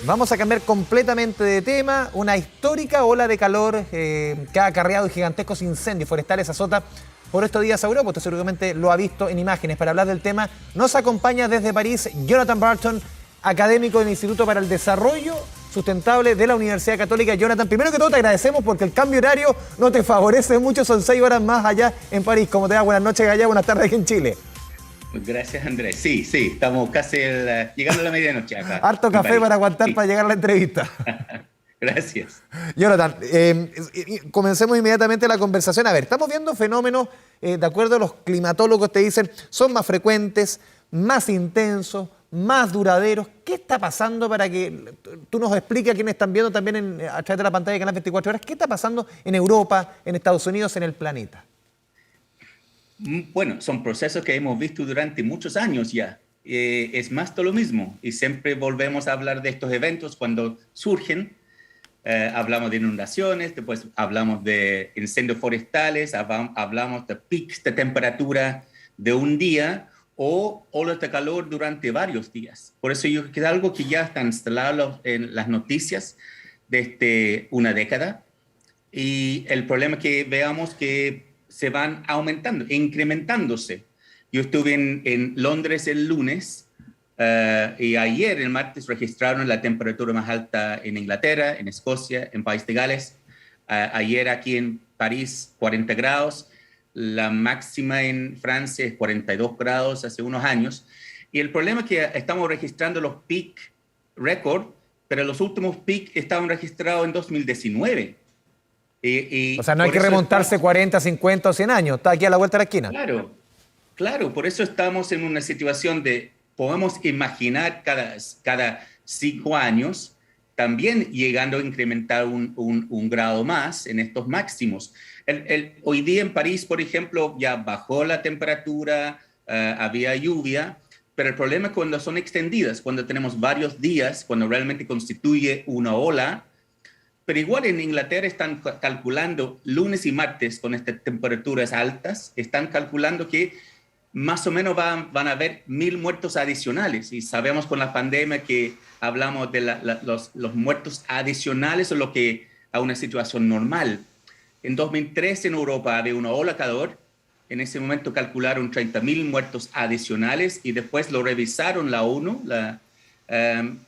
Vamos a cambiar completamente de tema. Una histórica ola de calor que ha acarreado gigantescos incendios forestales azota por estos días a Europa. Usted seguramente lo ha visto en imágenes. Para hablar del tema nos acompaña desde París Jonathan Barton, académico del Instituto para el Desarrollo Sustentable de la Universidad Católica. Jonathan, primero que todo te agradecemos porque el cambio horario no te favorece mucho. Son 6 horas más allá en París. ¿Cómo te va? Buenas noches allá, buenas tardes aquí en Chile. Gracias, Andrés. Sí, estamos casi llegando a la medianoche acá. Harto café para aguantar, para llegar a la entrevista. Gracias. Jonathan, comencemos inmediatamente la conversación. A ver, estamos viendo fenómenos, de acuerdo a los climatólogos te dicen, son más frecuentes, más intensos, más duraderos. ¿Qué está pasando para que tú nos expliques a quienes están viendo también a través de la pantalla de Canal 24 Horas? ¿Qué está pasando en Europa, en Estados Unidos, en el planeta? Bueno, son procesos que hemos visto durante muchos años ya. Es más todo lo mismo y siempre volvemos a hablar de estos eventos cuando surgen. Hablamos de inundaciones, después hablamos de incendios forestales, hablamos de picos de temperatura de un día o olas de calor durante varios días. Por eso yo creo que es algo que ya está instalado en las noticias desde una década y el problema es que veamos que se van aumentando, incrementándose. Yo estuve en Londres el lunes y ayer, el martes, registraron la temperatura más alta en Inglaterra, en Escocia, en País de Gales. Ayer aquí en París, 40 grados. La máxima en Francia es 42 grados hace unos años. Y el problema es que estamos registrando los peak record, pero los últimos peak estaban registrados en 2019. O sea, no hay que remontarse 40, 50 o 100 años. Está aquí a la vuelta de la esquina. Claro. Por eso estamos en una situación de, podemos imaginar cada 5 años también llegando a incrementar un grado más en estos máximos. Hoy día en París, por ejemplo, ya bajó la temperatura, había lluvia, pero el problema es cuando son extendidas, cuando tenemos varios días, cuando realmente constituye una ola. Pero igual en Inglaterra están calculando lunes y martes con estas temperaturas altas, están calculando que más o menos van a haber 1.000 muertos adicionales. Y sabemos con la pandemia que hablamos de los muertos adicionales o lo que a una situación normal. En 2013 en Europa había una ola calor. En ese momento calcularon 30.000 muertos adicionales y después lo revisaron la ONU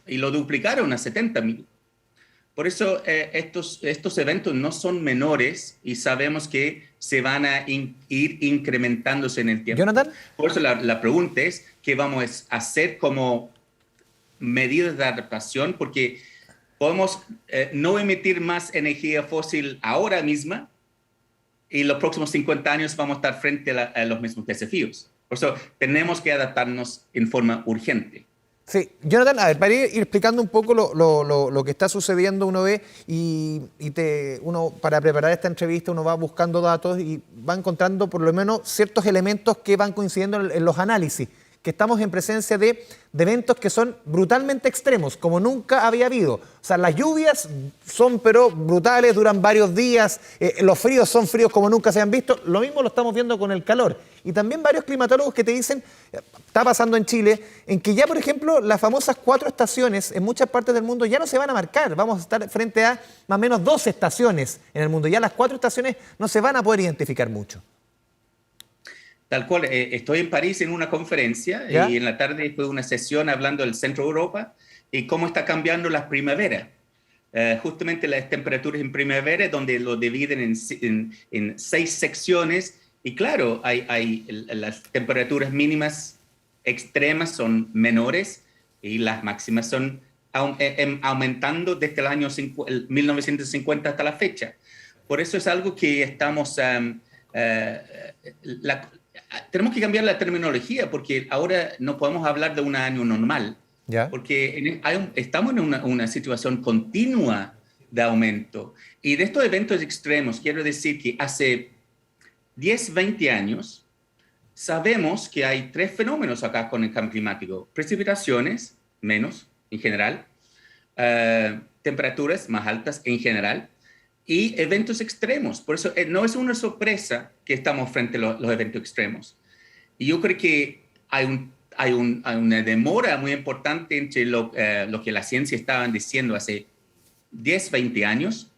y lo duplicaron a 70.000. Por eso estos eventos no son menores y sabemos que se van a ir incrementándose en el tiempo. Jonathan. Por eso la pregunta es, ¿qué vamos a hacer como medidas de adaptación? Porque podemos no emitir más energía fósil ahora misma y los próximos 50 años vamos a estar frente a los mismos desafíos. Por eso tenemos que adaptarnos en forma urgente. Sí, Jonathan, a ver, para ir explicando un poco lo que está sucediendo, uno ve uno para preparar esta entrevista uno va buscando datos y va encontrando por lo menos ciertos elementos que van coincidiendo en los análisis, que estamos en presencia de eventos que son brutalmente extremos, como nunca había habido. O sea, las lluvias son pero brutales, duran varios días, los fríos son fríos como nunca se han visto, lo mismo lo estamos viendo con el calor. Y también varios climatólogos que te dicen, está pasando en Chile, en que ya, por ejemplo, las famosas 4 estaciones en muchas partes del mundo ya no se van a marcar. Vamos a estar frente a más o menos 12 estaciones en el mundo. Ya las 4 estaciones no se van a poder identificar mucho. Tal cual, estoy en París en una conferencia y en la tarde fue una sesión hablando del centro de Europa y cómo está cambiando las primaveras. Justamente las temperaturas en primavera, donde lo dividen en 6 secciones. Y claro, las temperaturas mínimas extremas son menores y las máximas son aumentando desde el año 1950 hasta la fecha. Por eso es algo que estamos... tenemos que cambiar la terminología porque ahora no podemos hablar de un año normal, porque estamos en una situación continua de aumento. Y de estos eventos extremos, quiero decir que hace 10, 20 años, sabemos que hay 3 fenómenos acá con el cambio climático. Precipitaciones, menos en general, temperaturas más altas en general, y eventos extremos. Por eso no es una sorpresa que estamos frente a los eventos extremos. Y yo creo que hay hay una demora muy importante entre lo que la ciencia estaba diciendo hace 10, 20 años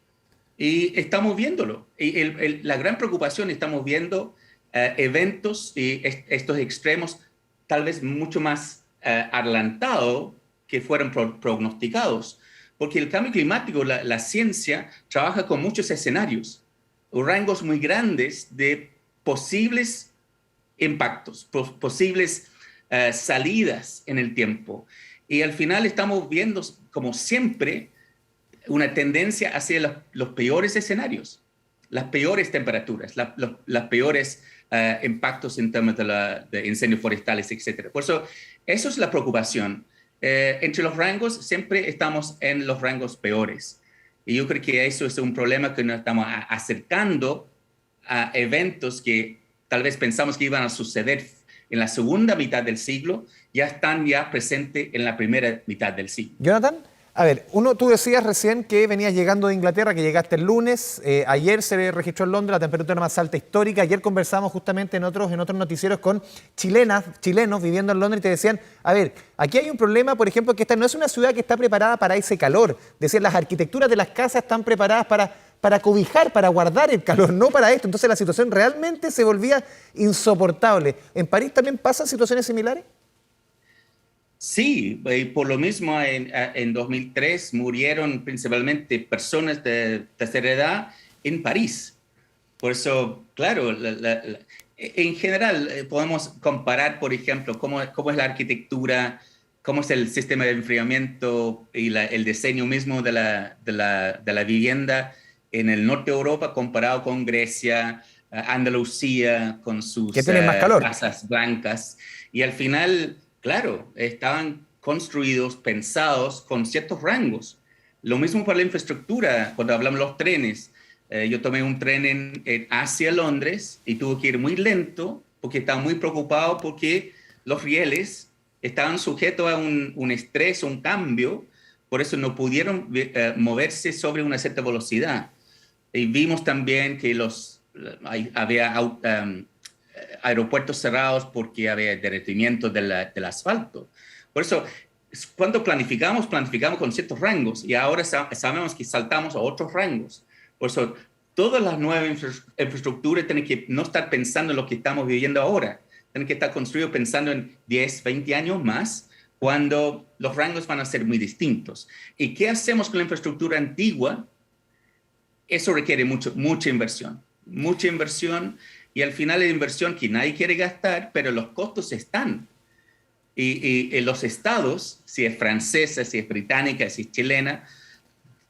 y estamos viéndolo. Y la gran preocupación, estamos viendo eventos y estos extremos tal vez mucho más adelantados que fueron prognosticados. Porque el cambio climático, la ciencia trabaja con muchos escenarios, rangos muy grandes de posibles impactos, posibles salidas en el tiempo. Y al final estamos viendo, como siempre, una tendencia hacia los peores escenarios, las peores temperaturas, los peores impactos en términos de incendios forestales, etc. Por eso, eso es la preocupación. Entre los rangos, siempre estamos en los rangos peores. Y yo creo que eso es un problema que nos estamos acercando a eventos que tal vez pensamos que iban a suceder en la segunda mitad del siglo, ya están ya presentes en la primera mitad del siglo. Jonathan, a ver, tú decías recién que venías llegando de Inglaterra, que llegaste el lunes, ayer se registró en Londres la temperatura más alta histórica, ayer conversamos justamente en otros noticieros con chilenos viviendo en Londres y te decían, a ver, aquí hay un problema, por ejemplo, que esta no es una ciudad que está preparada para ese calor, decían, las arquitecturas de las casas están preparadas para cobijar, para guardar el calor, no para esto, entonces la situación realmente se volvía insoportable. ¿En París también pasan situaciones similares? Sí, por lo mismo en 2003 murieron principalmente personas de tercera edad en París. Por eso, claro, en general podemos comparar, por ejemplo, cómo es la arquitectura, cómo es el sistema de enfriamiento y el diseño mismo de la vivienda en el norte de Europa comparado con Grecia, Andalucía, con sus Que tienen más calor. casas blancas. Y al final, claro, estaban construidos, pensados con ciertos rangos. Lo mismo para la infraestructura, cuando hablamos de los trenes. Yo tomé un tren hacia Londres y tuve que ir muy lento porque estaba muy preocupado porque los rieles estaban sujetos a un estrés, un cambio, por eso no pudieron moverse sobre una cierta velocidad. Y vimos también que había aeropuertos cerrados porque había derretimiento del asfalto. Por eso, cuando planificamos con ciertos rangos y ahora sabemos que saltamos a otros rangos. Por eso, todas las nuevas infraestructuras tienen que no estar pensando en lo que estamos viviendo ahora, tienen que estar construidos pensando en 10, 20 años más, cuando los rangos van a ser muy distintos. ¿Y qué hacemos con la infraestructura antigua? Eso requiere mucha inversión y al final es inversión que nadie quiere gastar, pero los costos están. Y los estados, si es francesa, si es británica, si es chilena,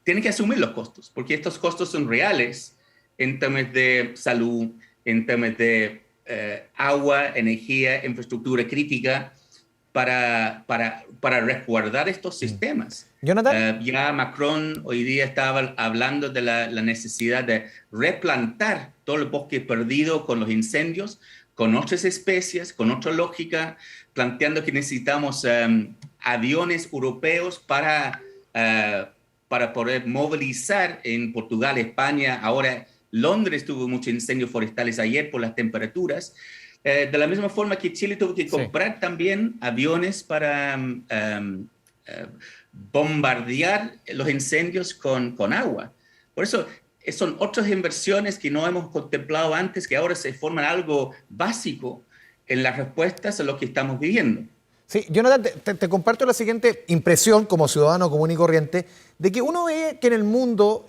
tienen que asumir los costos, porque estos costos son reales en términos de salud, en términos de agua, energía, infraestructura crítica, para resguardar estos sistemas. Jonathan. Ya Macron hoy día estaba hablando de la necesidad de replantar todo el bosque perdido con los incendios, con otras especies, con otra lógica, planteando que necesitamos aviones europeos para poder movilizar en Portugal, España. Ahora Londres tuvo muchos incendios forestales ayer por las temperaturas. De la misma forma que Chile tuvo que comprar también aviones para bombardear los incendios con agua. Por eso son otras inversiones que no hemos contemplado antes, que ahora se forman algo básico en las respuestas a lo que estamos viviendo. Sí, Jonathan, te comparto la siguiente impresión como ciudadano común y corriente, de que uno ve que en el mundo,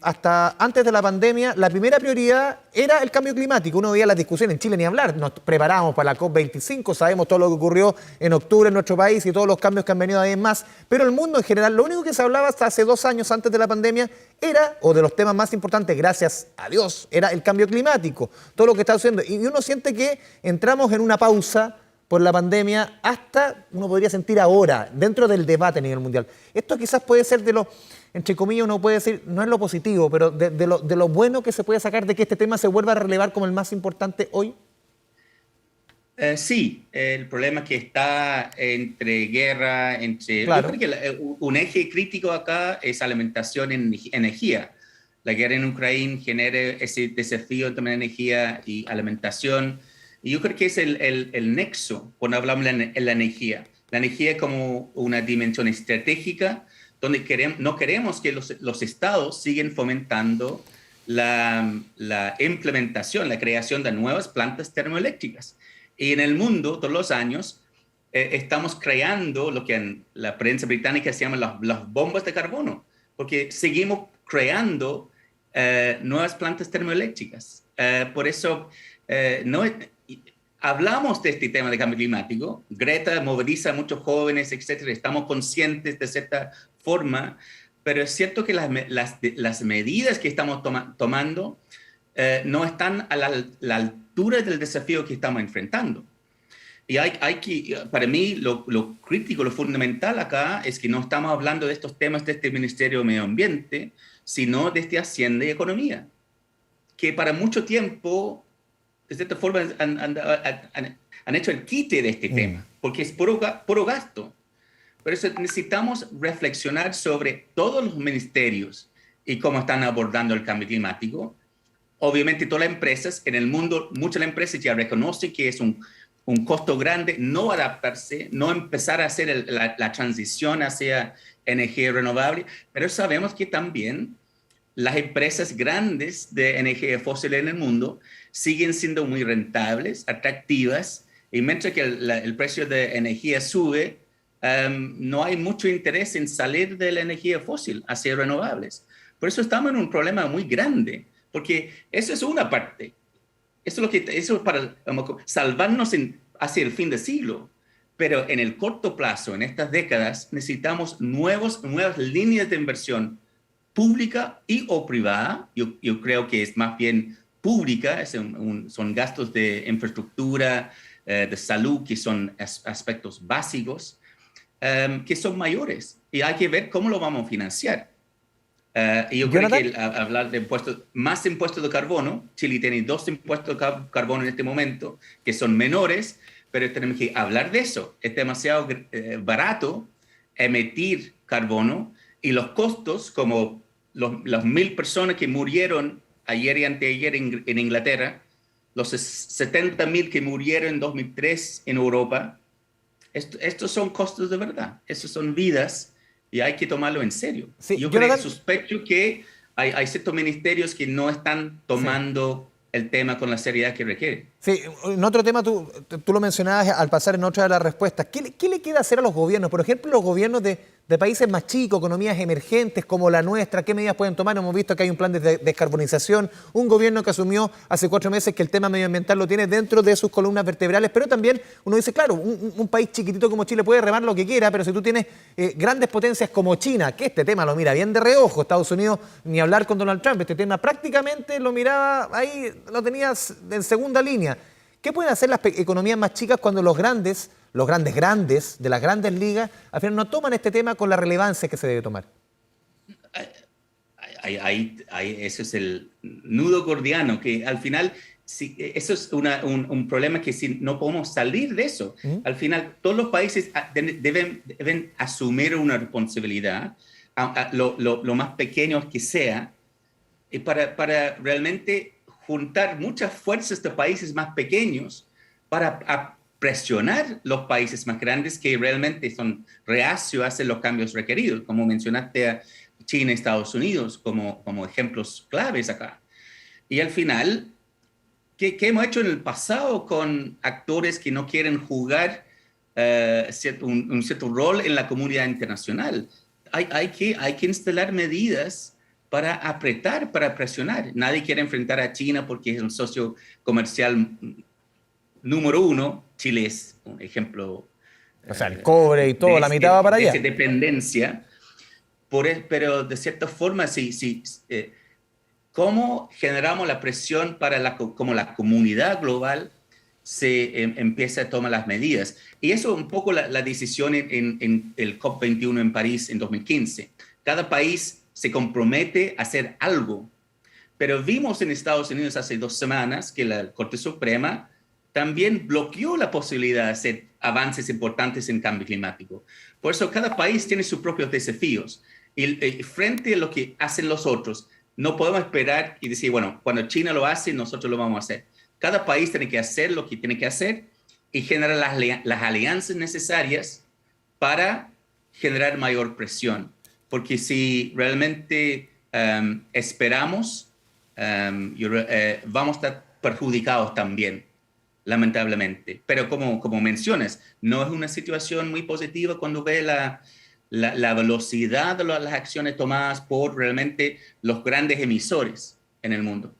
hasta antes de la pandemia, la primera prioridad era el cambio climático. Uno veía las discusiones en Chile, ni hablar, nos preparábamos para la COP25, sabemos todo lo que ocurrió en octubre en nuestro país y todos los cambios que han venido ahí en más, pero el mundo en general, lo único que se hablaba hasta hace 2 años antes de la pandemia era, o de los temas más importantes, gracias a Dios, era el cambio climático, todo lo que está sucediendo. Y uno siente que entramos en una pausa por la pandemia, hasta uno podría sentir ahora, dentro del debate a nivel mundial. Esto quizás puede ser de lo, entre comillas, uno puede decir, no es lo positivo, pero de lo bueno que se puede sacar de que este tema se vuelva a relevar como el más importante hoy. Sí, el problema que está entre guerra, Claro. Yo creo que un eje crítico acá es alimentación y energía. La guerra en Ucrania genera ese desafío también de energía y alimentación. Y yo creo que es el nexo cuando hablamos de la energía. La energía como una dimensión estratégica donde no queremos que los estados sigan fomentando la implementación, la creación de nuevas plantas termoeléctricas. Y en el mundo, todos los años, estamos creando lo que en la prensa británica se llama las bombas de carbono, porque seguimos creando nuevas plantas termoeléctricas. Por eso, no hablamos de este tema de cambio climático. Greta moviliza a muchos jóvenes, etcétera. Estamos conscientes de cierta forma, pero es cierto que las medidas que estamos tomando no están a la altura del desafío que estamos enfrentando. Y para mí, lo crítico, lo fundamental acá es que no estamos hablando de estos temas de este Ministerio de Medio Ambiente, sino de este Hacienda y Economía, que para mucho tiempo, de cierta forma, han hecho el quite de este tema, porque es puro gasto. Por eso necesitamos reflexionar sobre todos los ministerios y cómo están abordando el cambio climático. Obviamente todas las empresas en el mundo, muchas de las empresas ya reconocen que es un costo grande no adaptarse, no empezar a hacer la transición hacia energía renovable, pero sabemos que también las empresas grandes de energía fósil en el mundo siguen siendo muy rentables, atractivas, y mientras que el precio de energía sube, no hay mucho interés en salir de la energía fósil hacia renovables. Por eso estamos en un problema muy grande, porque eso es una parte. Eso es para salvarnos hacia el fin del siglo. Pero en el corto plazo, en estas décadas, necesitamos nuevas líneas de inversión pública y o privada. Yo creo que es más bien pública, son gastos de infraestructura, de salud, que son aspectos básicos, que son mayores. Y hay que ver cómo lo vamos a financiar. Y yo creo que hablar de más impuestos de carbono, Chile tiene 2 impuestos de carbono en este momento, que son menores, pero tenemos que hablar de eso. Es demasiado barato emitir carbono, y los costos, como las 1.000 personas que murieron ayer y anteayer en Inglaterra, los 70.000 que murieron en 2003 en Europa, estos son costos de verdad, estos son vidas, y hay que tomarlo en serio. Sí, yo sospecho que hay ciertos ministerios que no están tomando el tema con la seriedad que requiere. Sí, en otro tema tú lo mencionabas al pasar en otra de las respuestas. ¿Qué le queda hacer a los gobiernos? Por ejemplo, los gobiernos de países más chicos, economías emergentes como la nuestra, ¿qué medidas pueden tomar? Hemos visto que hay un plan de descarbonización, un gobierno que asumió hace 4 meses que el tema medioambiental lo tiene dentro de sus columnas vertebrales, pero también uno dice, claro, un país chiquitito como Chile puede remar lo que quiera, pero si tú tienes grandes potencias como China, que este tema lo mira bien de reojo, Estados Unidos, ni hablar con Donald Trump, este tema prácticamente lo miraba ahí, lo tenías en segunda línea. ¿Qué pueden hacer las economías más chicas cuando los grandes de las grandes ligas, al final no toman este tema con la relevancia que se debe tomar? Eso es el nudo gordiano, que al final, eso es un problema que si no podemos salir de eso. Al final, todos los países deben asumir una responsabilidad, lo más pequeño que sea, para realmente juntar muchas fuerzas de países más pequeños para presionar los países más grandes que realmente son reacios a hacer los cambios requeridos, como mencionaste a China y Estados Unidos como ejemplos claves acá. Y al final, ¿qué hemos hecho en el pasado con actores que no quieren jugar un cierto rol en la comunidad internacional? Hay que instalar medidas para apretar, para presionar. Nadie quiere enfrentar a China porque es un socio comercial número 1. Chile es un ejemplo. O sea, el cobre y todo, la mitad va para allá. De dependencia. Pero de cierta forma, ¿cómo generamos la presión para como la comunidad global se empieza a tomar las medidas? Y eso un poco la decisión en el COP21 en París en 2015. Cada país se compromete a hacer algo. Pero vimos en Estados Unidos hace 2 semanas que la Corte Suprema también bloqueó la posibilidad de hacer avances importantes en cambio climático. Por eso cada país tiene sus propios desafíos. Y frente a lo que hacen los otros, no podemos esperar y decir, bueno, cuando China lo hace, nosotros lo vamos a hacer. Cada país tiene que hacer lo que tiene que hacer y generar las alianzas necesarias para generar mayor presión. Porque si realmente esperamos, vamos a estar perjudicados también, lamentablemente. Pero como mencionas, no es una situación muy positiva cuando ve la velocidad de las acciones tomadas por realmente los grandes emisores en el mundo.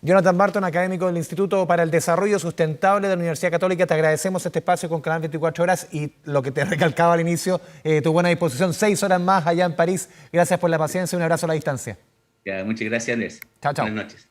Jonathan Barton, académico del Instituto para el Desarrollo Sustentable de la Universidad Católica, te agradecemos este espacio con Canal 24 Horas y lo que te recalcaba al inicio, tu buena disposición, 6 horas más allá en París. Gracias por la paciencia y un abrazo a la distancia. Ya, muchas gracias, Andrés. Chao, chao. Buenas noches.